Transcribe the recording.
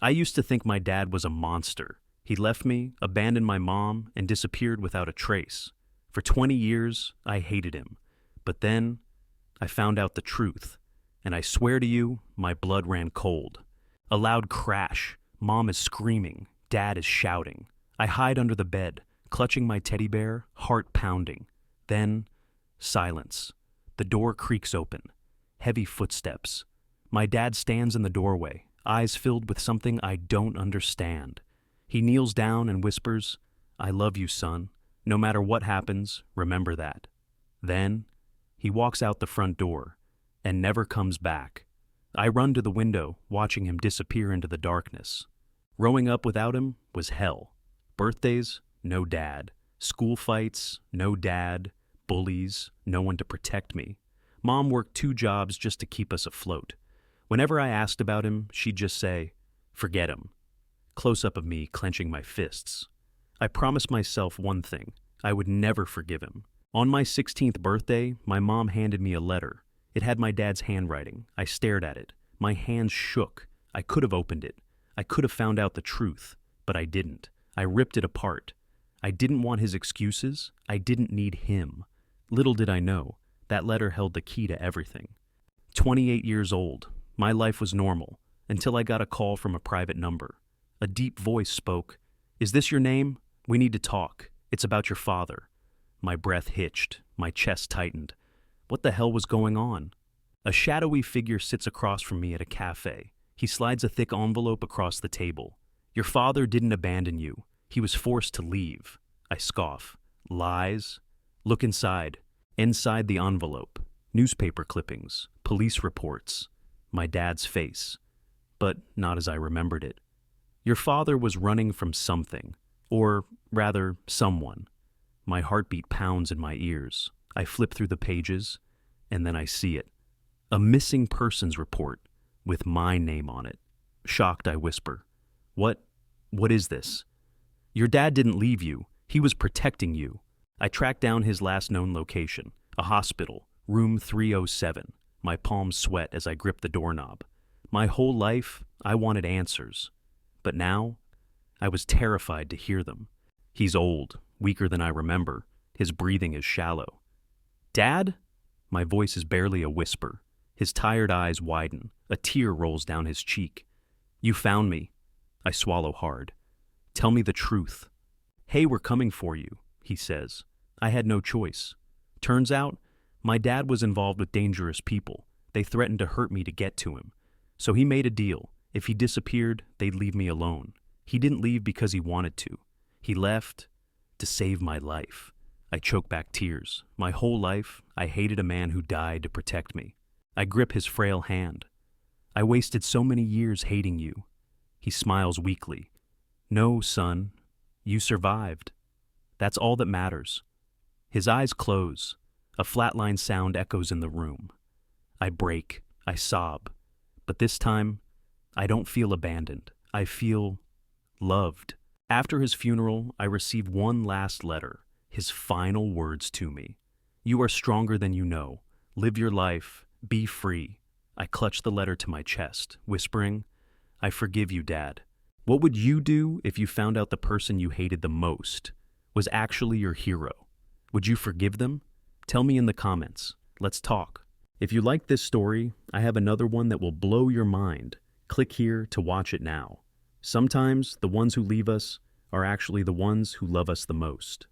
I used to think my dad was a monster. He left me, abandoned my mom, and disappeared without a trace. For 20 years, I hated him. But then, I found out the truth. And I swear to you, my blood ran cold. A loud crash. Mom is screaming. Dad is shouting. I hide under the bed, clutching my teddy bear, heart pounding. Then, silence. The door creaks open. Heavy footsteps. My dad stands in the doorway, eyes filled with something I don't understand. He kneels down and whispers, "I love you, son. No matter what happens, remember that." Then, he walks out the front door and never comes back. I run to the window, watching him disappear into the darkness. Growing up without him was hell. Birthdays, no dad. School fights, no dad. Bullies, no one to protect me. Mom worked 2 jobs just to keep us afloat. Whenever I asked about him, she'd just say, "Forget him." Close-up of me clenching my fists. I promised myself one thing. I would never forgive him. On my 16th birthday, my mom handed me a letter. It had my dad's handwriting. I stared at it. My hands shook. I could have opened it. I could have found out the truth, but I didn't. I ripped it apart. I didn't want his excuses. I didn't need him. Little did I know, that letter held the key to everything. 28 years old. My life was normal, until I got a call from a private number. A deep voice spoke, "Is this your name? We need to talk. It's about your father." My breath hitched, my chest tightened. What the hell was going on? A shadowy figure sits across from me at a cafe. He slides a thick envelope across the table. "Your father didn't abandon you. He was forced to leave." I scoff. Lies? Look inside. Inside the envelope. Newspaper clippings. Police reports. My dad's face. But not as I remembered it. Your father was running from something. Or, rather, someone. My heartbeat pounds in my ears. I flip through the pages, and then I see it. A missing persons report, with my name on it. Shocked, I whisper, What is this?" "Your dad didn't leave you. He was protecting you." I track down his last known location, a hospital, room 307. My palms sweat as I grip the doorknob. My whole life, I wanted answers. But now, I was terrified to hear them. He's old, weaker than I remember. His breathing is shallow. "Dad?" My voice is barely a whisper. His tired eyes widen. A tear rolls down his cheek. "You found me." I swallow hard. "Tell me the truth." "Hey, we're coming for you," he says. I had no choice. Turns out, my dad was involved with dangerous people. They threatened to hurt me to get to him. So he made a deal. If he disappeared, they'd leave me alone. He didn't leave because he wanted to. He left to save my life. I choke back tears. My whole life, I hated a man who died to protect me. I grip his frail hand. "I wasted so many years hating you." He smiles weakly. "No, son, you survived. That's all that matters." His eyes close. A flatline sound echoes in the room. I break. I sob. But this time, I don't feel abandoned. I feel loved. After his funeral, I receive one last letter, his final words to me. "You are stronger than you know. Live your life. Be free." I clutch the letter to my chest, whispering, "I forgive you, Dad." What would you do if you found out the person you hated the most was actually your hero? Would you forgive them? Tell me in the comments. Let's talk. If you like this story, I have another one that will blow your mind. Click here to watch it now. Sometimes the ones who leave us are actually the ones who love us the most.